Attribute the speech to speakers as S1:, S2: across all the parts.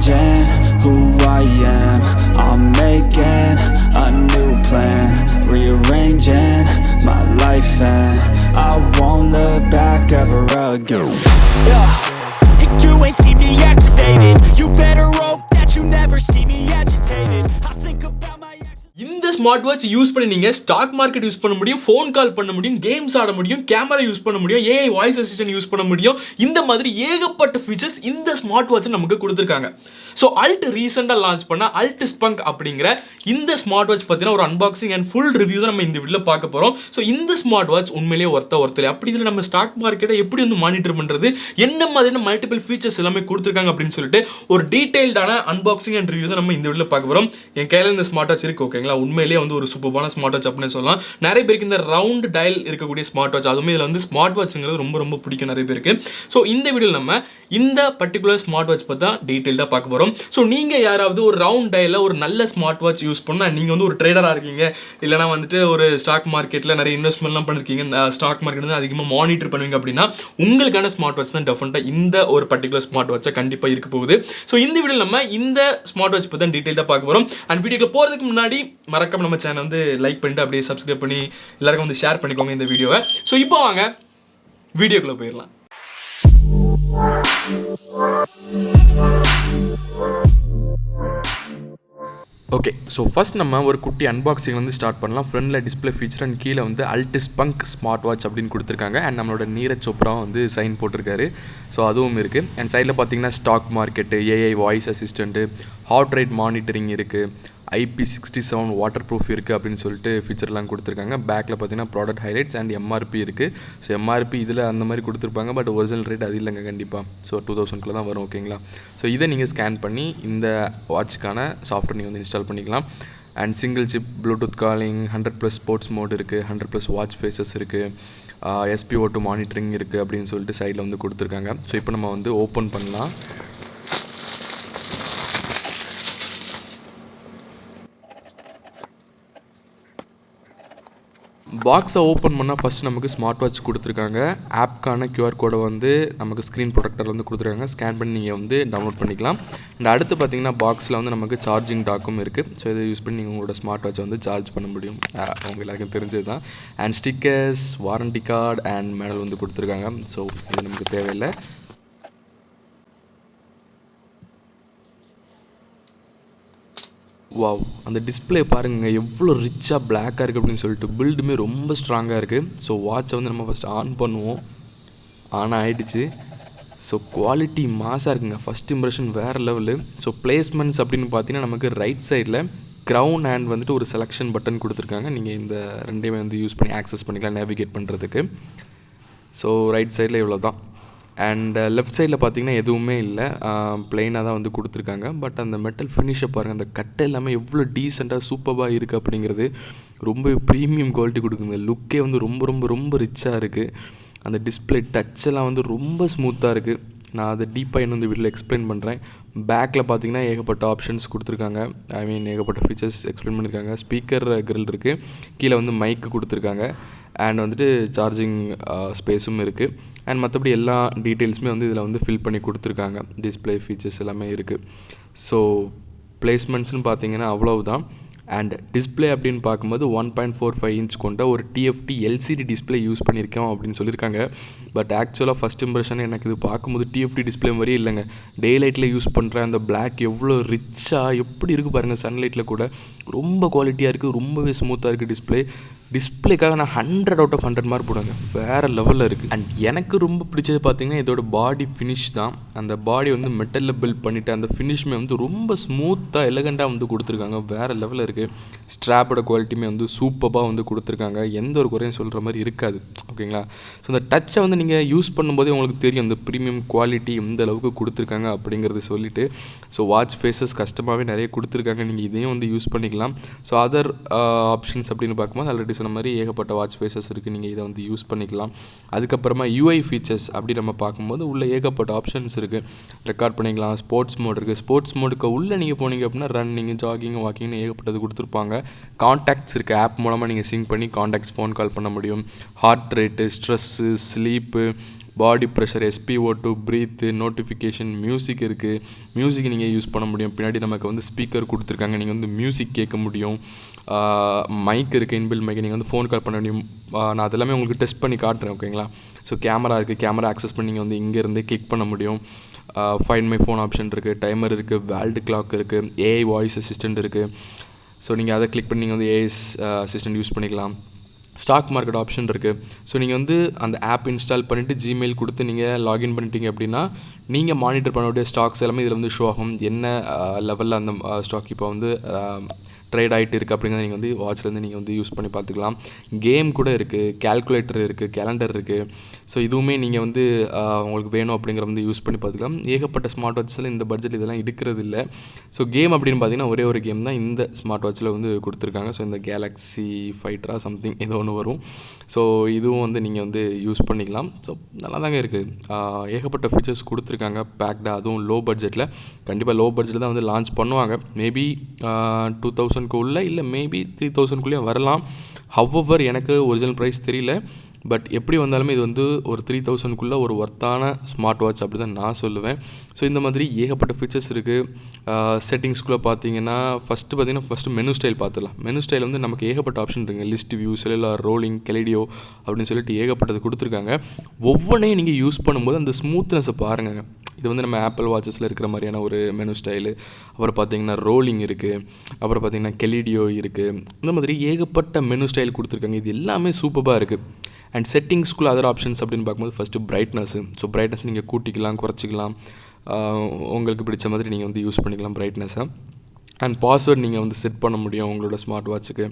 S1: changing who I am. I'm making a new plan, rearranging my life, and I won't look back ever again.
S2: Yeah, you ain't see me activated. You better hope that you never see me agitated. I think about my
S3: இந்த smart watch use பண்ணி நீங்கள் stock market use பண்ண முடியும், phone call பண்ண முடியும், games ஆட முடியும், camera use பண்ண முடியும், ஏஐ வாய்ஸ் அசிஸ்டன்ட் யூஸ் பண்ண முடியும். இந்த மாதிரி ஏகப்பட்ட ஃபீச்சர்ஸ் இந்த ஸ்மார்ட் வாட்ச் நமக்கு கொடுத்துருக்காங்க. ஸோ அல்ட் ரீசெண்டாக லான்ச் பண்ண அல்ட் ஸ்பங்க் அப்படிங்கிற இந்த ஸ்மார்ட் வாட்ச் பார்த்தீங்கன்னா ஒரு அன்பாக்சிங் அண்ட் ஃபுல் ரிவ்யூ தான் நம்ம இந்த வீடியோவில் பார்க்க போகிறோம். ஸோ இந்த ஸ்மார்ட் வாட்ச் உண்மையிலேயே ஒருத்தர் அப்படி இதில் நம்ம ஸ்டாக் மார்க்கெட்டை எப்படி வந்து மானிட்டர் பண்ணுறது, என்ன மாதிரியான மல்டிபிள் ஃபீச்சர்ஸ் எல்லாமே கொடுத்துருக்காங்க அப்படின்னு சொல்லிட்டு ஒரு டீடைல்டான அன்பாக்சிங் அண்ட் ரிவ்யூ தான் நம்ம இந்த வீடியோவில் பார்க்க போகிறோம். என் கையில் இந்த ஸ்மார்ட் வாட்ச் இருக்குது, ஓகேங்களா. உண்மையிலேயே வந்து ஒரு சூப்பரான ஸ்மார்ட் வாட்ச் அப்படின்னு சொல்லலாம். நிறைய பேருக்கு இந்த ரவுண்ட் டயல் இருக்கக்கூடிய ஸ்மார்ட் வாட்ச், அதுவுமே இதில் வந்து ஸ்மார்ட் வாட்ச்ங்கிறது ரொம்ப ரொம்ப பிடிக்கும் நிறைய பேருக்கு. ஸோ இந்த வீடியோவில் நம்ம இந்த பர்டிகுலர் ஸ்மார்ட் வாட்ச் பற்றி தான் டீட்டெயில்டாக பார்க்க போகிறோம். ஸோ நீங்கள் யாராவது ஒரு ரவுண்ட் டயலில் ஒரு நல்ல ஸ்மார்ட் வாட்ச் யூஸ் பண்ணால், நீங்கள் வந்து ஒரு ட்ரேடராக இருக்கீங்க, இல்லைனா வந்துட்டு ஒரு ஸ்டாக் மார்க்கெட்டில் நிறைய இன்வெஸ்ட்மெண்ட்லாம் பண்ணிருக்கீங்க, ஸ்டாக் மார்க்கெட் வந்து அதிகமாக மானிட்டர் பண்ணுவீங்க அப்படின்னா உங்களுக்கான ஸ்மார்ட் வாட்ச் தான் டெஃபினட்டாக இந்த ஒரு பர்டிகுலர் ஸ்மார்ட் வாட்சை கண்டிப்பாக இருக்க போகுது. ஸோ இந்த வீடியோவில் நம்ம இந்த ஸ்மார்ட் வாட்ச் பற்றி தான் டீட்டெயிலாக பார்க்க போகிறோம். அண்ட் வீடியோக்கு போகிறதுக்கு முன்னாடி மறக்காம நம்ம சேனல் வந்து லைக் பண்ணிட்டு அப்படியே சப்ஸ்கிரைப் பண்ணி எல்லாருக்கும் வந்து ஷேர் பண்ணிக்கோங்க இந்த வீடியோவை. ஸோ இப்போ வாங்க வீடியோக்குள்ளே போயிடலாம். ஓகே, ஸோ ஃபஸ்ட் நம்ம ஒரு குட்டி அன்பாக்சிங் வந்து ஸ்டார்ட் பண்ணலாம். ஃப்ரண்டில் டிஸ்பிளே ஃபீச்சர் அண்ட் கீழே வந்து அல்ட் ஸ்பங்க் ஸ்மார்ட் வாட்ச் அப்படின்னு கொடுத்துருக்காங்க. அண்ட் நம்மளோட நீரஜ் சோப்ரா வந்து சைன் போட்டிருக்காரு. ஸோ அதுவும் இருக்குது. அண்ட் சைடில் பார்த்தீங்கன்னா stock market, AI voice assistant, heart rate monitoring இருக்குது, IP67 வாட்டர் ப்ரூஃப் இருக்குது அப்படின்னு சொல்லிட்டு ஃபீச்சர்லாம் கொடுத்துருக்காங்க. பேக்கில் பார்த்தீங்கன்னா ப்ராடக்ட் ஹைலைட்ஸ் அண்ட் எம்ஆர்பி இருக்குது. ஸோ எம்ஆர்பி இதில் அந்த மாதிரி கொடுத்துருப்பாங்க, பட் ஒரிஜினல் ரேட் அது இல்லைங்க கண்டிப்பாக. ஸோ 2000 தான் வரும், ஓகேங்களா. ஸோ இதை நீங்கள் ஸ்கேன் பண்ணி இந்த வாட்ச்க்கான சாஃப்ட்வேர் நீங்கள் வந்து இன்ஸ்டால் பண்ணிக்கலாம். And single chip Bluetooth calling, 100+ sports mode இருக்குது, 100+ வாட்ச் ஃபேஸஸ் இருக்குது, SpO2 மானிட்டரிங் இருக்குது அப்படின்னு சொல்லிட்டு சைடில் வந்து கொடுத்துருக்காங்க. ஸோ இப்போ நம்ம வந்து ஓப்பன் பண்ணலாம். பாக்ஸை ஓப்பன் பண்ணால் ஃபஸ்ட் நமக்கு ஸ்மார்ட் வாட்ச் கொடுத்துருக்காங்க. ஆப்க்கான QR கோடை வந்து நமக்கு ஸ்க்ரீன் ப்ரொடக்டர் வந்து கொடுத்துருக்காங்க. ஸ்கேன் பண்ணி நீங்கள் வந்து டவுன்லோட் பண்ணிக்கலாம். அண்ட் அடுத்து பார்த்தீங்கன்னா பாக்ஸில் வந்து நமக்கு சார்ஜிங் டாக்கும் இருக்குது. ஸோ இதை யூஸ் பண்ணி நீங்கள் உங்களோட ஸ்மார்ட் வாட்சை வந்து சார்ஜ் பண்ண முடியும். அவங்க எல்லாருக்கும் தெரிஞ்சது தான். And stickers, warranty card and manual வந்து கொடுத்துருக்காங்க. ஸோ இது நமக்கு தேவையில்லை. வாவ், அந்த டிஸ்பிளே பாருங்கள் எவ்வளோ ரிச்சாக பிளாக்காக இருக்குது அப்படின்னு சொல்லிட்டு. பில்டுமே ரொம்ப ஸ்ட்ராங்காக இருக்குது. ஸோ வாட்சை வந்து நம்ம ஃபஸ்ட் ஆன் பண்ணுவோம். ஆன் ஆகிடுச்சு. ஸோ குவாலிட்டி மாசாக இருக்குங்க. ஃபஸ்ட் இம்ப்ரெஷன் வேறு லெவலு. ஸோ பிளேஸ்மெண்ட்ஸ் அப்படின்னு பார்த்தீங்கன்னா நமக்கு ரைட் சைடில் க்ரௌன் அண்ட் வந்துட்டு ஒரு செலெக்ஷன் பட்டன் கொடுத்துருக்காங்க. நீங்கள் இந்த ரெண்டையுமே வந்து யூஸ் பண்ணி ஆக்சஸ் பண்ணிக்கலாம் நேவிகேட் பண்ணுறதுக்கு. ஸோ ரைட் சைடில் இவ்வளோ தான். அண்ட் லெஃப்ட் சைடில் பார்த்தீங்கன்னா எதுவுமே இல்லை, ப்ளெயினாக தான் வந்து கொடுத்துருக்காங்க. பட் அந்த மெட்டல் ஃபினிஷை பாருங்கள், அந்த கட்டை எல்லாமே எவ்வளோ டீசெண்டாக சூப்பராக இருக்குது அப்படிங்கிறது ரொம்ப ப்ரீமியம் குவாலிட்டி கொடுக்குங்க. லுக்கே வந்து ரொம்ப ரொம்ப ரொம்ப ரிச்சாக இருக்குது. அந்த டிஸ்பிளே டச்செல்லாம் வந்து ரொம்ப ஸ்மூத்தாக இருக்குது. நான் அதை டீப்பாக இன்னும் இந்த வீடியோவில் எக்ஸ்பிளைன் பண்ணுறேன். பேக்கில் பார்த்தீங்கன்னா ஏகப்பட்ட ஆப்ஷன்ஸ் கொடுத்துருக்காங்க. ஏகப்பட்ட ஃபீச்சர்ஸ் எக்ஸ்பிளைன் பண்ணியிருக்காங்க. ஸ்பீக்கர் கிரில் இருக்குது. கீழே வந்து மைக்கு கொடுத்துருக்காங்க. அண்ட் வந்துட்டு சார்ஜிங் ஸ்பேஸும் இருக்குது. அண்ட் மற்றபடி எல்லா டீட்டெயில்ஸுமே வந்து இதில் வந்து ஃபில் பண்ணி கொடுத்துருக்காங்க. டிஸ்பிளே ஃபீச்சர்ஸ் எல்லாமே இருக்குது. ஸோ பிளேஸ்மெண்ட்ஸ்னு பார்த்தீங்கன்னா அவ்வளவுதான். அண்ட் டிஸ்பிளே அப்படின்னு பார்க்கும்போது 1.45 இன்ச் கொண்ட ஒரு TFT LCD டிஸ்பிளே யூஸ் பண்ணியிருக்கோம் அப்படின்னு சொல்லியிருக்காங்க. பட் ஆக்சுவலாக ஃபஸ்ட் இம்ப்ரெஷன் எனக்கு இது பார்க்கும்போது TFT டிஸ்பிளே மாதிரியே இல்லைங்க. டே லைட்டில் யூஸ் பண்ணுற அந்த பிளாக் எவ்வளோ ரிச்சாக எப்படி இருக்குது பாருங்கள். சன்லைட்டில் கூட ரொம்ப குவாலிட்டியாக இருக்குது, ரொம்பவே ஸ்மூத்தாக இருக்குது டிஸ்பிளே. டிஸ்பிளேக்காக நான் 100 out of 100 மார்க் போடுங்க. வேறு லெவலில் இருக்குது. அண்ட் எனக்கு ரொம்ப பிடிச்சது பார்த்தீங்கன்னா இதோட பாடி ஃபினிஷ் தான். அந்த பாடி வந்து மெட்டலில் பில்ட் பண்ணிவிட்டு அந்த ஃபினிஷ்மே வந்து ரொம்ப ஸ்மூத்தாக எலகண்ட்டாக வந்து கொடுத்துருக்காங்க. வேறு லெவலில் இருக்குது. ஸ்ட்ராப்போட குவாலிட்டியுமே வந்து சூப்பராக வந்து கொடுத்துருக்காங்க. எந்த ஒரு குறையும் சொல்கிற மாதிரி இருக்காது, ஓகேங்களா. ஸோ அந்த டச்சை வந்து நீங்கள் யூஸ் பண்ணும்போதே உங்களுக்கு தெரியும் அந்த ப்ரீமியம் குவாலிட்டி எந்த அளவுக்கு கொடுத்துருக்காங்க அப்படிங்கிறது சொல்லிவிட்டு. ஸோ வாட்ச் ஃபேஸஸ் கஸ்டமாகவே நிறைய கொடுத்துருக்காங்க. நீங்கள் இதையும் வந்து யூஸ் பண்ணிக்கலாம். ஸோ அதர் ஆப்ஷன்ஸ் அப்படின்னு பார்க்கும்போது ஆல்ரெடி சொன்ன மாதிரி ஏகப்பட்ட வாட்ச் ஃபேஸஸ் இருக்குது. நீங்கள் இதை வந்து யூஸ் பண்ணிக்கலாம். அதுக்கப்புறமா UI ஃபீச்சர்ஸ் அப்படி நம்ம பார்க்கும்போது உள்ள ஏகப்பட்ட ஆப்ஷன்ஸ் இருக்குது. ரெக்கார்ட் பண்ணிக்கலாம். ஸ்போர்ட்ஸ் மோட் இருக்குது. ஸ்போர்ட்ஸ் மோடுக்கு உள்ளே நீங்கள் போனீங்க அப்படின்னா ரன்னிங், ஜாகிங், வாக்கிங்னு ஏகப்பட்டது கொடுத்துருப்பாங்க. கான்டாக்ட்ஸ் இருக்குது. ஆப் மூலமாக நீங்கள் சிங்க் பண்ணி கான்டாக்ட்ஸ் ஃபோன் கால் பண்ண முடியும். ஹார்ட் ரேட்டு, ஸ்ட்ரெஸ்ஸு, ஸ்லீப்பு, பாடி ப்ரெஷர், SpO2, ப்ரீத்து, நோட்டிஃபிகேஷன், மியூசிக் இருக்குது. மியூசிக் நீங்கள் யூஸ் பண்ண முடியும். பின்னாடி நமக்கு வந்து ஸ்பீக்கர் கொடுத்துருக்காங்க, நீங்கள் வந்து மியூசிக் கேட்க முடியும். மைக் இருக்குது, இன்பில்ட் மைக், நீங்கள் வந்து ஃபோன் கால் பண்ண முடியும். நான் அதெல்லாமே உங்களுக்கு டெஸ்ட் பண்ணி காட்டுறேன், ஓகேங்களா. ஸோ கேமரா இருக்குது, கேமரா ஆக்சஸ் பண்ணி நீங்கள் வந்து இங்கேருந்து கிளிக் பண்ண முடியும். ஃபைண்ட் மை ஃபோன் ஆப்ஷன் இருக்குது, டைமர் இருக்குது, வேல்டு கிளாக் இருக்குது, AI வாய்ஸ் அசிஸ்டண்ட் இருக்குது. ஸோ நீங்கள் அதை கிளிக் பண்ணி நீங்கள் வந்து AI அசிஸ்டண்ட் யூஸ் பண்ணிக்கலாம். ஸ்டாக் மார்க்கெட் ஆப்ஷன் இருக்குது. ஸோ நீங்கள் வந்து அந்த ஆப் இன்ஸ்டால் பண்ணிவிட்டு ஜிமெயில் கொடுத்து நீங்கள் லாகின் பண்ணிட்டீங்க அப்படின்னா நீங்கள் மானிட்டர் பண்ணக்கூடிய ஸ்டாக்ஸ் எல்லாமே இதில் வந்து ஷோ ஆகும். என்ன லெவலில் அந்த ஸ்டாக் இப்போ வந்து ட்ரேட் ஆகிட்டு இருக்குது அப்படிங்கிறத நீங்கள் வந்து வாட்ச்லேருந்து நீங்கள் வந்து யூஸ் பண்ணி பார்த்துக்கலாம். கேம் கூட இருக்குது, கேல்குலேட்டர் இருக்குது, கேலண்டர் இருக்குது. ஸோ இதுவுமே நீங்கள் வந்து உங்களுக்கு வேணும் அப்படிங்கிற வந்து யூஸ் பண்ணி பார்த்துக்கலாம். ஏகப்பட்ட ஸ்மார்ட் வாட்சில் இந்த பட்ஜெட் இதெல்லாம் இருக்கிறது இல்லை. ஸோ கேம் அப்படின்னு பார்த்தீங்கன்னா ஒரே ஒரு கேம் தான் இந்த ஸ்மார்ட் வாட்சில் வந்து கொடுத்துருக்காங்க. ஸோ இந்த கேலக்ஸி ஃபைட்டரா சம்திங் ஏதோ ஒன்று வரும். ஸோ இதுவும் வந்து நீங்கள் வந்து யூஸ் பண்ணிக்கலாம். ஸோ நல்லா தாங்க இருக்குது. ஏகப்பட்ட ஃபீச்சர்ஸ் கொடுத்துருக்காங்க பேக்டாக, அதுவும் லோ பட்ஜெட்டில். கண்டிப்பாக லோ பட்ஜெட்டில் தான் வந்து லான்ச் பண்ணுவாங்க. மேபி 2000 இல்லை மேபி 3000 வரலாம். ஹவவர் எனக்கு ஒரிஜினல் ப்ரைஸ் தெரியல. பட் எப்படி வந்தாலுமே இது வந்து ஒரு 3000 ஒரு ஒர்த்தான ஸ்மார்ட் வாட்ச் அப்படி தான் நான் சொல்லுவேன். ஸோ இந்த மாதிரி ஏகப்பட்ட ஃபீச்சர்ஸ் இருக்குது. செட்டிங்ஸ்குள்ளே பார்த்தீங்கன்னா ஃபஸ்ட்டு மெனு ஸ்டைல் பார்த்துடலாம். மெனு ஸ்டைல் வந்து நமக்கு ஏகப்பட்ட ஆப்ஷன் இருக்குங்க. லிஸ்ட் வியூ, செல்லுலார், ரோலிங், கெலிடியோ அப்படின்னு சொல்லிட்டு ஏகப்பட்டது கொடுத்துருக்காங்க. ஒவ்வொன்றையும் நீங்கள் யூஸ் பண்ணும்போது அந்த ஸ்மூத்னஸை பாருங்கள். இது வந்து நம்ம ஆப்பிள் வாட்சஸில் இருக்கிற மாதிரியான ஒரு மெனு ஸ்டைலு. அப்புறம் பார்த்திங்கன்னா ரோலிங் இருக்குது, அப்புறம் பார்த்திங்கன்னா கெலிடியோ இருக்குது. இந்த மாதிரி ஏகப்பட்ட மெனு ஸ்டைல் கொடுத்துருக்காங்க. இது எல்லாமே சூப்பராக இருக்குது. அண்ட் செட்டிங்ஸ்குள்ளே அதர் ஆப்ஷன்ஸ் அப்படின்னு பார்க்கும்போது ஃபஸ்ட்டு பிரைட்னஸ்ஸு. ஸோ பிரைட்னஸ் நீங்கள் கூட்டிக்கலாம், குறைச்சிக்கலாம், உங்களுக்கு பிடிச்ச மாதிரி நீங்கள் வந்து யூஸ் பண்ணிக்கலாம் பிரைட்னஸை. அண்ட் பாஸ்வேர்ட் நீங்கள் வந்து செட் பண்ண முடியும் உங்களோட ஸ்மார்ட் வாட்சுக்கு.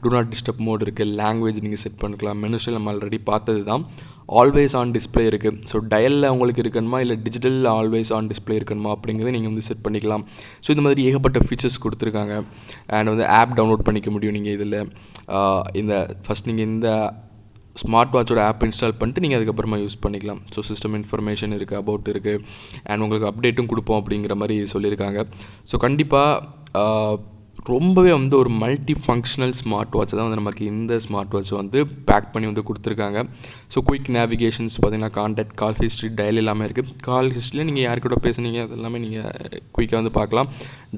S3: டூ நாட் டிஸ்டர்ப் மோட் இருக்குது, லாங்குவேஜ் நீங்கள் செட் பண்ணிக்கலாம். மெனு ஸ்டைல் நம்ம ஆல்ரெடி பார்த்தது தான். ஆல்வேஸ் ஆன் டிஸ்பிளே இருக்குது. ஸோ டயலில் உங்களுக்கு இருக்கணுமா இல்லை டிஜிட்டலில் ஆல்வேஸ் ஆன் டிஸ்பிளே இருக்கணுமா அப்படிங்கிறத நீங்கள் வந்து செட் பண்ணிக்கலாம். ஸோ இந்த மாதிரி ஏகப்பட்ட ஃபீச்சர்ஸ் கொடுத்துருக்காங்க. அண்ட் வந்து ஆப் டவுன்லோட் பண்ணிக்க முடியும் நீங்கள் இதில். இந்த ஃபஸ்ட் நீங்கள் இந்த ஸ்மார்ட் வாட்சோட ஆப் இன்ஸ்டால் பண்ணிட்டு நீங்கள் அதுக்கப்புறமா யூஸ் பண்ணிக்கலாம். ஸோ சிஸ்டம் இன்ஃபர்மேஷன் இருக்குது, அபவுட் இருக்குது, அண்ட் உங்களுக்கு அப்டேட்டும் கொடுப்போம் அப்படிங்கிற மாதிரி சொல்லியிருக்காங்க. ஸோ கண்டிப்பாக ரொம்பவே வந்து ஒரு மல்டி ஃபங்க்ஷனல் ஸ்மார்ட் வாட்ச் தான் வந்து நமக்கு இந்த ஸ்மார்ட் வாட்ச் வந்து பேக் பண்ணி வந்து கொடுத்துருக்காங்க. ஸோ குயிக் நேவிகேஷன்ஸ் பார்த்திங்கன்னா கான்டாக்ட், கால் ஹிஸ்ட்ரி, டயல் எல்லாமே இருக்குது. கால் ஹிஸ்ட்ரியில் நீங்கள் யார் கூட பேசுனீங்க அது எல்லாமே நீங்கள் குயிக்காக வந்து பார்க்கலாம்.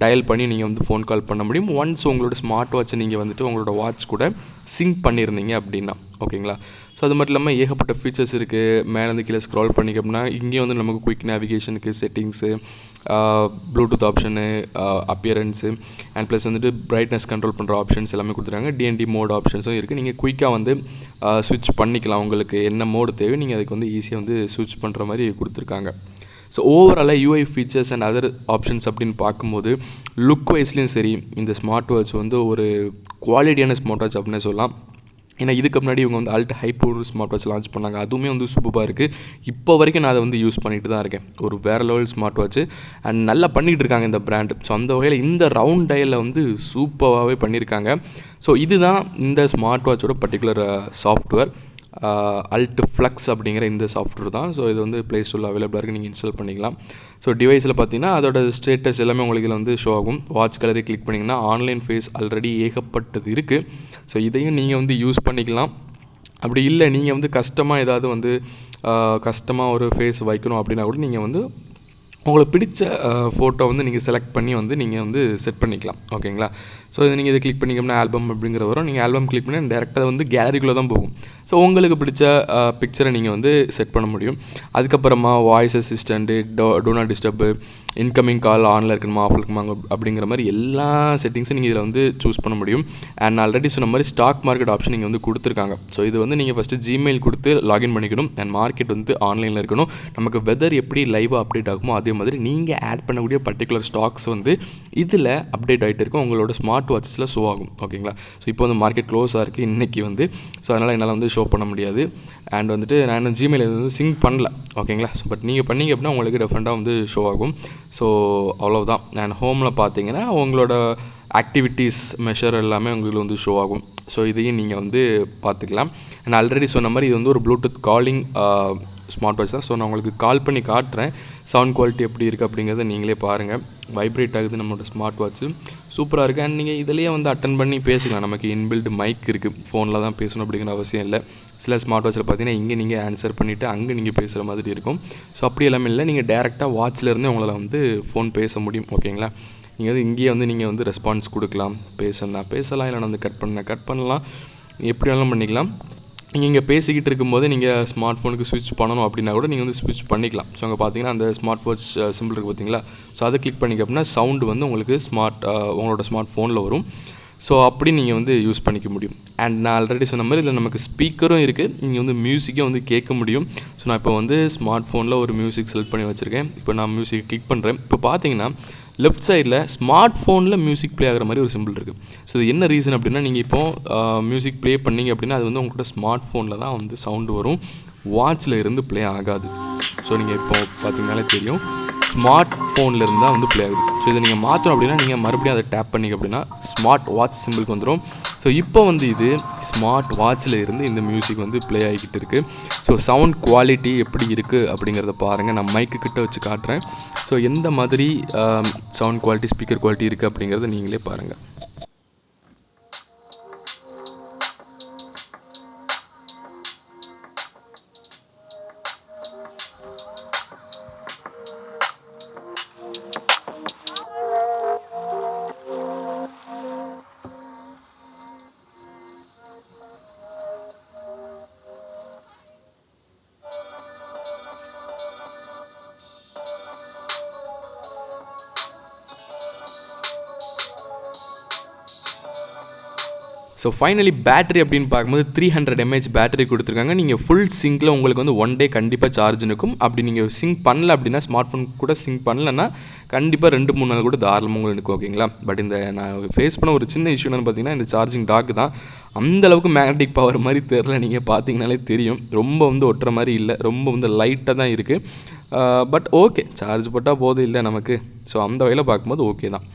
S3: டயல் பண்ணி நீங்கள் வந்து ஃபோன் கால் பண்ண முடியும். ஒன்ஸ் உங்களோட ஸ்மார்ட் வாட்சை நீங்கள் வந்துட்டு உங்களோட வாட்ச் கூட சிங்க் பண்ணியிருந்தீங்க அப்படின்னா, ஓகேங்களா. ஸோ அது மட்டும் இல்லாமல் ஏகப்பட்ட ஃபீச்சர்ஸ் இருக்குது. மேலேருந்து கீழே ஸ்க்ரால் பண்ணிக்க அப்படின்னா இங்கேயும் வந்து நமக்கு குயிக் நேவிகேஷனுக்கு settings, Bluetooth option, appearance, and plus வந்துட்டு பிரைட்னஸ் கண்ட்ரோல் பண்ணுற ஆப்ஷன்ஸ் எல்லாமே கொடுத்துருக்காங்க. டிஎன்டி மோட் ஆப்ஷன்ஸும் இருக்குது. நீங்கள் குயிக்காக வந்து ஸ்விட்ச் பண்ணிக்கலாம். உங்களுக்கு என்ன மோடு தேவை நீங்கள் அதுக்கு வந்து ஈஸியாக வந்து ஸ்விட்ச் பண்ணுற மாதிரி கொடுத்துருக்காங்க. ஸோ ஓவராலாக UI features and other options அப்படின்னு பார்க்கும்போது லுக் வைஸ்லேயும் சரி இந்த ஸ்மார்ட் வாட்ச் வந்து ஒரு குவாலிட்டியான ஸ்மார்ட் வாட்ச் அப்படின்னே சொல்லலாம். ஏன்னா இதுக்கு முன்னாடி இவங்க வந்து Alt hyper smart watch launch பண்ணாங்க. அதுவுமே வந்து சூப்பராக இருக்குது. இப்போ வரைக்கும் நான் அதை வந்து யூஸ் பண்ணிட்டு தான் இருக்கேன். ஒரு வேறு லெவல் ஸ்மார்ட் வாட்ச் அண்ட் நல்லா பண்ணிகிட்டு இருக்காங்க இந்த பிராண்டு. ஸோ அந்த வகையில் இந்த ரவுண்ட் டயலில் வந்து சூப்பராகவே பண்ணியிருக்காங்க. ஸோ இதுதான் இந்த ஸ்மார்ட் வாட்சோட பர்டிகுலர் சாஃப்ட்வேர். அல்ட் ஃப்ளக்ஸ் அப்படிங்கிற இந்த சாஃப்ட்வேர் தான். ஸோ இது வந்து ப்ளே ஸ்டோரில் அவைலபிளாக இருக்குது, நீங்கள் இன்ஸ்டால் பண்ணிக்கலாம். ஸோ டிவைஸில் பார்த்தீங்கன்னா அதோட ஸ்டேட்டஸ் எல்லாமே உங்களுக்கு இதில் வந்து ஷோ ஆகும். வாட்ச் கலரை கிளிக் பண்ணிங்கன்னா ஆன்லைன் ஃபேஸ் ஆல்ரெடி ஏகப்பட்டது இருக்குது. ஸோ இதையும் நீங்கள் வந்து யூஸ் பண்ணிக்கலாம். அப்படி இல்லை நீங்கள் வந்து கஸ்டமாக ஏதாவது வந்து கஸ்டமாக ஒரு ஃபேஸ் வைக்கணும் அப்படின்னா கூட நீங்கள் வந்து உங்களுக்கு பிடிச்ச ஃபோட்டோ வந்து நீங்கள் செலக்ட் பண்ணி வந்து நீங்கள் வந்து செட் பண்ணிக்கலாம், ஓகேங்களா. ஸோ இது நீங்கள் இதை கிளிக் பண்ணிக்கோம்னா ஆல்பம் அப்படிங்கிற வரும். நீங்கள் ஆல்பம் கிளிக் பண்ணி டேரெக்டாக வந்து கேலரிக்குள்ளே தான் போகும். ஸோ உங்களுக்கு பிடிச்ச பிக்சரை நீங்கள் வந்து செட் பண்ண முடியும். அதுக்கப்புறமா voice assistant, do not disturb, incoming call ஆனில் இருக்கணுமா ஆஃப் இருக்குமா அப்படிங்கிற மாதிரி எல்லா செட்டிங்ஸும் நீங்கள் இதில் வந்து சூஸ் பண்ண முடியும். அண்ட் ஆல்ரெடி சொன்ன மாதிரி ஸ்டாக் மார்க்கெட் ஆப்ஷன் நீங்கள் வந்து கொடுத்துருக்காங்க. ஸோ இது வந்து நீங்கள் ஃபஸ்ட்டு ஜிமெயில் கொடுத்து லாகின் பண்ணிக்கணும். அண்ட் மார்க்கெட் வந்து ஆன்லைனில் இருக்கணும். நமக்கு வெதர் எப்படி லைவாக அப்டேட் ஆகுமோ அதே மாதிரி நீங்கள் ஆட் பண்ணக்கூடிய பர்டிகுலர் ஸ்டாக்ஸ் வந்து இதில் அப்டேட் ஆகிட்டு இருக்கும். உங்களோட ஸ்மார்ட் வாட்சஸில் ஷோ ஆகும், ஓகேங்களா. ஸோ இப்போ வந்து மார்க்கெட் க்ளோஸாக இருக்குது இன்றைக்கி வந்து. ஸோ அதனால் என்னால் வந்து ஷோ பண்ண முடியாது. அண்ட் வந்துட்டு நான் ஜிமெயில் வந்து சிங்க் பண்ணல, ஓகேங்களா. ஸோ பட் நீங்கள் பண்ணிங்க அப்படின்னா உங்களுக்கு டிஃப்ரெண்ட்டாக வந்து ஷோ ஆகும். ஸோ அவ்வளோதான். அண்ட் ஹோமில் பார்த்தீங்கன்னா உங்களோட ஆக்டிவிட்டீஸ் மெஷர் எல்லாமே உங்களுக்கு வந்து ஷோ ஆகும். ஸோ இதையும் நீங்கள் வந்து பார்த்துக்கலாம். நான் ஆல்ரெடி சொன்ன மாதிரி இது வந்து ஒரு ப்ளூடூத் காலிங் ஸ்மார்ட் வாட்ச் தான். ஸோ நான் உங்களுக்கு கால் பண்ணி காட்டுறேன் சவுண்ட் குவாலிட்டி எப்படி இருக்குது அப்படிங்கிறத நீங்களே பாருங்கள். வைப்ரேட் ஆகுது நம்மளோட ஸ்மார்ட் வாட்ச்சு, சூப்பராக இருக்குது. அண்ட் நீங்கள் இதிலேயே வந்து அட்டன் பண்ணி பேசிக்கலாம். நமக்கு இன்பில்ட் மைக் இருக்குது, ஃபோனில் தான் பேசணும் அப்படிங்கிற அவசியம் இல்லை. சில ஸ்மார்ட் வாட்சில் பார்த்தீங்கன்னா இங்கே நீங்கள் ஆன்சர் பண்ணிவிட்டு அங்கே நீங்கள் பேசுகிற மாதிரி இருக்கும். ஸோ அப்படி எல்லாமே இல்லை, நீங்கள் டேரெக்டாக வாட்ச்லேருந்தே உங்களால் வந்து ஃபோன் பேச முடியும். ஓகேங்களா, நீங்கள் வந்து இங்கேயே வந்து நீங்கள் வந்து ரெஸ்பான்ஸ் கொடுக்கலாம், பேசலாம், இல்லைனா வந்து கட் பண்ணலாம், எப்படி வேணாலும் பண்ணிக்கலாம். நீங்கள் இங்கே பேசிக்கிட்டு இருக்கும்போது நீங்கள் ஸ்மார்ட் ஃபோனுக்கு ஸ்விட்ச் பண்ணணும் அப்படின்னா கூட நீங்கள் வந்து ஸ்விட்ச் பண்ணிக்கலாம். ஸோ அங்கே பார்த்தீங்கன்னா அந்த ஸ்மார்ட் வாட்ச் சிம்பிள் இருக்குது பார்த்தீங்களா, ஸோ அதை கிளிக் பண்ணிக்க அப்படின்னா சவுண்டு வந்து உங்களுக்கு உங்களோட ஸ்மார்ட் ஃபோனில் வரும். ஸோ அப்படி நீங்கள் வந்து யூஸ் பண்ணிக்க முடியும். அண்ட் நான் ஆல்ரெடி சொன்ன மாதிரி இதில் நமக்கு ஸ்பீக்கரும் இருக்குது, நீங்கள் வந்து மியூசிக்கே வந்து கேட்க முடியும். ஸோ நான் இப்போ வந்து ஸ்மார்ட் ஃபோனில் ஒரு மியூசிக் செலக்ட் பண்ணி வச்சுருக்கேன். இப்போ நான் மியூசிக் கிளிக் பண்ணுறேன். இப்போ பார்த்தீங்கன்னா லெஃப்ட் சைடில் ஸ்மார்ட் ஃபோனில் மியூசிக் ப்ளே ஆகிற மாதிரி ஒரு சிம்பிள் இருக்குது. ஸோ இது என்ன ரீசன் அப்படின்னா, நீங்கள் இப்போது மியூசிக் ப்ளே பண்ணிங்க அப்படின்னா அது வந்து உங்களோட ஸ்மார்ட் ஃபோனில் தான் வந்து சவுண்டு வரும், வாட்சில் இருந்து ப்ளே ஆகாது. ஸோ நீங்கள் இப்போ பார்த்தீங்கனாலே தெரியும், ஸ்மார்ட் ஃபோனில் இருந்து தான் வந்து ப்ளே ஆகுது. ஸோ இதை நீங்கள் மாற்றணும் அப்படின்னா நீங்கள் மறுபடியும் அதை டேப் பண்ணிங்க அப்படின்னா ஸ்மார்ட் வாட்ச் சிம்பிளுக்கு வந்துடும். ஸோ இப்போ வந்து இது ஸ்மார்ட் வாட்சில் இருந்து இந்த மியூசிக் வந்து ப்ளே ஆகிக்கிட்டு இருக்குது. ஸோ சவுண்ட் குவாலிட்டி எப்படி இருக்குது அப்படிங்கிறத பாருங்கள். நான் மைக்கு கிட்ட வச்சு காட்டுறேன். ஸோ எந்த மாதிரி சவுண்ட் குவாலிட்டி, ஸ்பீக்கர் குவாலிட்டி இருக்குது அப்படிங்கிறத நீங்களே பாருங்கள். ஸோ ஃபைனலி பேட்டரி அப்படின்னு பார்க்கும்போது 300 mAh பேட்டரி கொடுத்துருக்காங்க. நீங்கள் ஃபுல் சிங்கில் உங்களுக்கு வந்து 1 day கண்டிப்பாக சார்ஜ் நிற்கும். அப்படி நீங்கள் சிங்க் பண்ணல அப்படின்னா, ஸ்மார்ட் ஃபோன் கூட சிங்க் பண்ணலன்னா கண்டிப்பாக 2-3 நாள் கூட தாராளமாக உங்களுக்கு நிற்கும். ஓகேங்களா, பட் இந்த நான் ஃபேஸ் பண்ண ஒரு சின்ன இஷ்யூ என்னன்னு பார்த்தீங்கன்னா, இந்த சார்ஜிங் டாக் தான். அந்தளவுக்கு மேக்னெட்டிக் பவர் மாதிரி தெரில, நீங்கள் பார்த்தீங்கனாலே தெரியும். ரொம்ப வந்து ஒட்டுற மாதிரி இல்லை, ரொம்ப வந்து லைட்டாக தான் இருக்குது. பட் ஓகே, சார்ஜ் போட்டால் போதும் இல்லை நமக்கு. ஸோ அந்த வகையில் பார்க்கும்போது ஓகே தான்.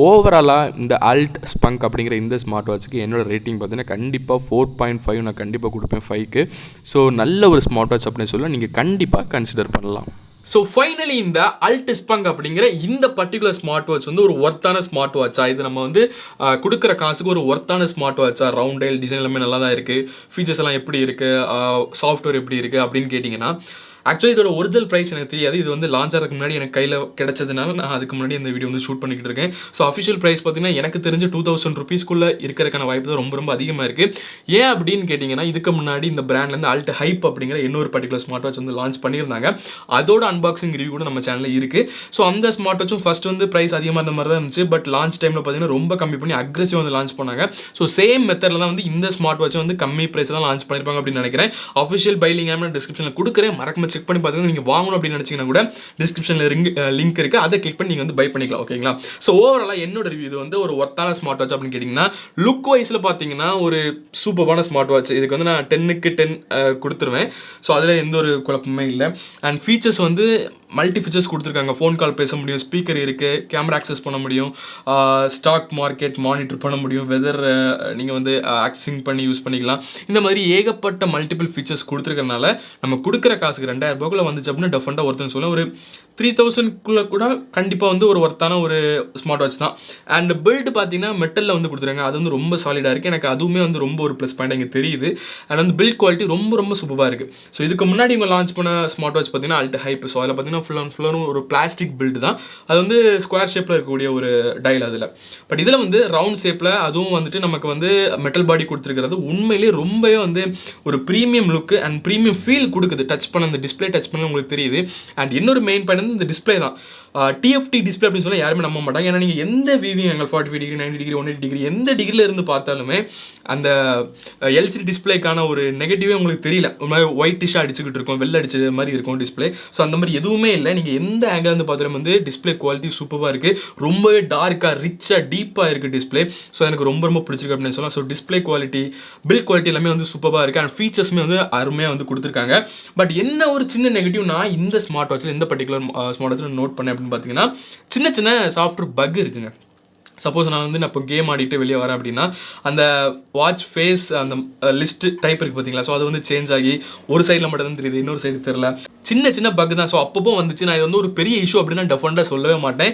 S3: ஓவராலாக இந்த அல்ட் ஸ்பங்க் அப்படிங்கிற இந்த ஸ்மார்ட் வாட்சுக்கு என்னோட ரேட்டிங் பார்த்தீங்கன்னா கண்டிப்பாக 4.5 நான் கண்டிப்பாக கொடுப்பேன் 5க்கு. ஸோ நல்ல ஒரு ஸ்மார்ட் வாட்ச் அப்படின்னு சொல்ல நீங்கள் கண்டிப்பாக கன்சிடர் பண்ணலாம்.
S4: ஸோ ஃபைனலி இந்த அல்ட் ஸ்பங்க் அப்படிங்கிற இந்த பர்டிகுலர் ஸ்மார்ட் வாட்ச் வந்து ஒரு ஒர்த்தான ஸ்மார்ட் வாட்சா, இது நம்ம வந்து கொடுக்குற காசுக்கு ஒரு ஒர்த்தான ஸ்மார்ட் வாட்சா, ரவுண்ட் டைல் டிசைன் எல்லாமே நல்லா தான் இருக்குது, ஃபீச்சர்ஸ் எல்லாம் எப்படி இருக்குது, சாஃப்ட்வேர் எப்படி இருக்குது அப்படின்னு கேட்டிங்கன்னா, ஆக்சுவலி இதோட ஒரிஜினல் ப்ரைஸ் எனக்கு தெரியாது. இது வந்து லான்ச் ஆகிறதுக்கு முன்னாடி எனக்கு கையில் கிடச்சதுனால நான் அதுக்கு முன்னாடி இந்த வீடியோ வந்து ஷூட் பண்ணிக்கிட்டு இருக்கேன். ஸோ அஃபிஷியல் ப்ரைஸ் பார்த்தீங்கன்னா எனக்கு தெரிஞ்சு 2000 rupeesக்குள்ளே இருக்கிறதுக்கான வாய்ப்பு தான் ரொம்ப அதிகமாக இருக்குது. ஏன் அப்படின்னு கேட்டிங்கன்னா, இதுக்கு முன்னாடி இந்த பிராண்ட்லேருந்து அல்ட் ஹைப் அப்படிங்கிற இன்னொரு பர்டிகுலர் ஸ்மார்ட் வாட்ச் வந்து லான்ச் பண்ணியிருந்தாங்க. அதோட அன்பாக்சிங் ரிவ்யூ கூட நம்ம சேனலில் இருக்குது. ஸோ அந்த ஸ்மார்ட் வாட்சும் ஃபஸ்ட் வந்து ப்ரைஸ் அதிகமாக இருந்த மாதிரி தான் இருந்துச்சு. பட் லான்ச் டைமில் பார்த்தீங்கன்னா ரொம்ப கம்மி பண்ணி அக்ரெசிவ் வந்து லான்ச் பண்ணாங்க. ஸோ சேம் மெத்தடில் தான் வந்து இந்த ஸ்மார்ட் வாட்சை வந்து கம்மி ப்ரைஸ் தான் லான்ச் பண்ணியிருப்பாங்க அப்படின்னு நினைக்கிறேன். அஃபிஷியல் பை லிங்க் நான் டிஸ்கிரிப்ஷனில் கொடுக்குறேன், மறக்காம செக் பண்ணி பார்த்துங்க. நீங்கள் வாங்கணும் அப்படின்னு நினச்சிங்கன்னா கூட டிஸ்கிரிப்ஷனில் லிங்க் இருக்குது, அதை கிளிக் பண்ணி நீங்கள் வந்து பை பண்ணிக்கலாம். ஓகேங்களா, ஸோ ஓவராலாக என்னோட ரிவ்யூ இது வந்து ஒரு ஒர்த்தான ஸ்மார்ட் வாட்ச் அப்படின்னு கேட்டிங்கன்னா, லுக் வைஸில் பார்த்தீங்கன்னா ஒரு சூப்பரான ஸ்மார்ட் வாட்ச். இதுக்கு வந்து நான் 10க்கு 10 கொடுத்துருவேன். ஸோ அதில் எந்த ஒரு குழப்பமே இல்லை. அண்ட் ஃபீச்சர்ஸ் வந்து மல்டி ஃபீச்சர்ஸ் கொடுத்துருக்காங்க. ஃபோன் கால் பேச முடியும், ஸ்பீக்கர் இருக்குது, கேமரா ஆக்சஸ் பண்ண முடியும், ஸ்டாக் மார்க்கெட் மானிட்டர் பண்ண முடியும், வெதர் நீங்கள் வந்து ஆக்சிங் பண்ணி யூஸ் பண்ணிக்கலாம். இந்த மாதிரி ஏகப்பட்ட மல்டிபிள் ஃபீச்சர்ஸ் கொடுத்துருக்கறனால நம்ம கொடுக்குற காசுக்கு 2000 ரூபாய்க்குள்ள வந்துச்சு அப்படின்னா டெஃபரெண்டாக ஒருத்தன்னு சொல்ல ஒரு 3000க்குள்ளே கூட கண்டிப்பாக வந்து ஒரு ஒர்த்தான ஒரு ஸ்மார்ட் வாட்ச் தான். அண்ட் பில்டு பார்த்தீங்கன்னா மெட்டலில் வந்து கொடுத்துருக்காங்க, அது வந்து ரொம்ப சாலிடாக இருக்குது. எனக்கு அதுவுமே வந்து ரொம்ப ஒரு ப்ளஸ் பாயிண்ட் இங்கே தெரியுது. அண்ட் வந்து பில்ட் குவாலிட்டி ரொம்ப சூப்பராக இருக்குது. ஸோ இதுக்கு முன்னாடி இவங்க லான்ச் பண்ண ஸ்மார்ட் வாட்ச் பார்த்தீங்கன்னா அல்ட் ஹைப். ஸோ அதில் பார்த்தீங்கன்னா ஃபுல்லாக ஒரு பிளாஸ்டிக் பில்டு தான். அது வந்து ஸ்கொயர் ஷேப்பில் இருக்கக்கூடிய ஒரு டைல் அதில். பட் இதில் வந்து ரவுண்ட் ஷேப்பில், அதுவும் வந்துட்டு நமக்கு வந்து மெட்டல் பாடி கொடுத்துருக்கிறது உண்மையிலேயே ரொம்பவே வந்து ஒரு premium look and premium feel கொடுக்குது. டச் பண்ண அந்த டிஸ்பிளே டச் பண்ண உங்களுக்கு தெரியுது. அண்ட் இன்னொரு மெயின் பாயிண்ட் வந்து இந்த டிஸ்பிளே தான். டிஎஃப்டி டிஸ்பிளே அப்படின்னு சொல்ல யாருமே நம்ப மாட்டாங்க. ஏன்னா நீங்கள் எந்த viewing angle 45 degree, 90 degree, 180 degree எந்த டிகிரியில் இருந்து பார்த்தாலுமே அந்த எல்சிடி டிஸ்பிளேக்கான ஒரு நெகட்டிவே உங்களுக்கு தெரியல. ஒரு மாதிரி ஒயிட் டிஷ்ஷாக அடிச்சுக்கிட்டு இருக்கும், வெள்ளை அடிச்ச மாதிரி இருக்கும் டிஸ்பிளே. ஸோ அந்த மாதிரி எதுவுமே இல்லை. நீங்கள் எந்த ஆங்கிள் இருந்து பார்த்தாலும் வந்து டிஸ்பிளே குவாலிட்டி சூப்பராக இருக்குது. ரொம்பவே டார்க்காக, ரிச்சாக, டீப்பாக இருக்குது டிஸ்பிளே. ஸோ எனக்கு ரொம்ப பிடிச்சிருக்கு அப்படின்னு சொல்லலாம். So display quality, build quality எல்லாமே வந்து சூப்பராக இருக்குது. அண்ட் ஃபீச்சர்ஸுமே வந்து அருமையாக வந்து கொடுத்துருக்காங்க. பட் என்ன ஒரு சின்ன நெகட்டிவ் நான் இந்த ஸ்மார்ட் வாட்சில், இந்த பர்டிகுலர் ஸ்மார்ட் வாட்சில் நோட் பண்ணேன் அப்படின்னு பார்த்தீங்கன்னா, சின்ன சாஃப்ட்வேர் பக் இருக்குங்க. சப்போஸ் நான் இப்போ கேம் ஆடிட்டு வெளியே வரேன் அப்படின்னா அந்த வாட்ச் ஃபேஸ் அந்த லிஸ்ட் டைப் இருக்குது பார்த்தீங்களா, ஸோ அது வந்து சேஞ்ச் ஆகி ஒரு சைடில் மட்டும் தான் தெரியுது, இன்னொரு சைடு தெரியல. சின்ன சின்ன பக் தான். ஸோ அப்பப்போ வந்துச்சு. நான் இது வந்து ஒரு பெரிய இஷ்யூ அப்படின்னு நான் டெஃபரெண்டாக சொல்லவே மாட்டேன்.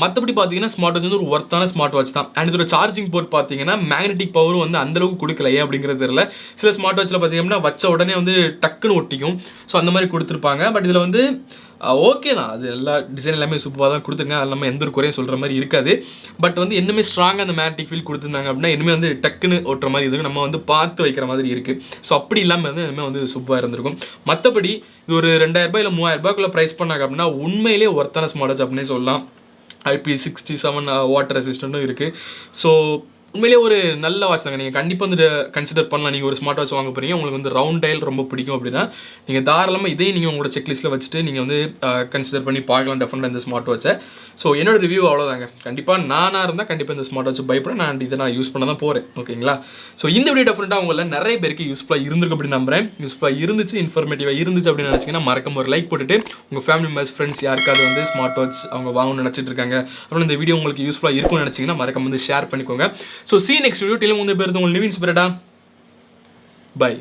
S4: மற்றபடி பார்த்தீங்கன்னா ஸ்மார்ட் வாட்ச் வந்து ஒரு ஒர்த்தான ஸ்மார்ட் வாட்ச் தான். அண்ட் இதோட சார்ஜிங் போர்ட் பார்த்தீங்கன்னா மேக்னெட்டிக் பவரும் வந்து அந்தளவுக்கு கொடுக்கல. ஏன் அப்படிங்கிறது தெரியல. சில ஸ்மார்ட் வாட்சில் பார்த்தீங்கன்னா வச்ச உடனே வந்து டக்குன்னு ஒட்டிக்கும். ஸோ அந்த மாதிரி கொடுத்துருப்பாங்க. பட் இதில் வந்து ஓகே தான், அது எல்லா டிசைன் எல்லாமே சூப்பராக தான் கொடுத்துருங்க. அது நம்ம எந்த ஒரு குறையும் சொல்கிற மாதிரி இருக்காது. பட் வந்து இன்னுமே ஸ்ட்ராங்காக அந்த மேக்னெட்டிக் ஃபீல் கொடுத்துருந்தாங்க அப்படின்னா இனிமேல் வந்து டக்குன்னு ஓட்டுற மாதிரி இருக்குது, நம்ம வந்து பார்த்து வைக்கிற மாதிரி இருக்குது. ஸோ அப்படி இல்லாமல் வந்து இனிமேல் வந்து சூப்பராக இருந்திருக்கும். மற்றபடி இது ஒரு 2000 இல்லை 3000 ப்ரைஸ் பண்ணாங்க அப்படின்னா உண்மையிலே ஒர்த்தான ஸ்மார்ட் வாட்ச் அப்படின்னே சொல்லலாம். IP67 வாட்டர் ரெசிஸ்டண்ட்டும் இருக்குது. ஸோ உண்மையிலே ஒரு நல்ல வாட்ச் தாங்க. நீங்கள் கண்டிப்பாக வந்து கன்சிடர் பண்ணலாம். நீங்கள் ஒரு ஸ்மார்ட் வாட்ச் வாங்க போகிறீங்க, உங்களுக்கு வந்து ரவுண்ட் டயல் ரொம்ப பிடிக்கும் அப்படின்னா நீங்கள் தாராளமாக இதையும் நீங்கள் உங்களோட செக்லிஸ்ட்டில் வச்சுட்டு நீங்கள் வந்து கன்சிடர் பண்ணி பார்க்கலாம் டெஃபரெண்டாக இந்த ஸ்மார்ட் வாட்சை. ஸோ என்னோட ரிவ்யூ அவ்வளோதாங்க. கண்டிப்பாக நானாக இருந்தால் கண்டிப்பாக இந்த ஸ்மார்ட் வாட்ச் பயப்பட நான் இதை நான் யூஸ் பண்ண தான் போகிறேன். ஓகேங்களா? ஸோ இந்த வீடியோ டெஃபரெண்டாக உங்களை நிறைய பேருக்கு யூஸ்ஃபுல்லாக இருந்திருக்கு அப்படின்னு நம்புறேன். யூஸ்ஃபுல்லாக இருந்துச்சு, இன்ஃபர்மேட்டிவாக இருந்துச்சு அப்படின்னு நினச்சிங்கன்னா மறக்காம ஒரு லைக் போட்டுட்டு உங்கள் ஃபேமிலி மெம்பர்ஸ், ஃப்ரெண்ட்ஸ் யாருக்காவது வந்து ஸ்மார்ட் வாட்ச் அவங்க வாங்கணும்னு நினச்சிட்டு இருக்காங்க அப்படின்னு இந்த வீடியோ உங்களுக்கு யூஸ்ஃபுல்லாக இருக்கும்னு நினச்சிங்கன்னா மறக்காம வந்து ஷேர் பண்ணிக்கோங்க. So see you next video. till உங்கள் பேர் உங்கள் நிவின் ஸ்பிரடா. பை.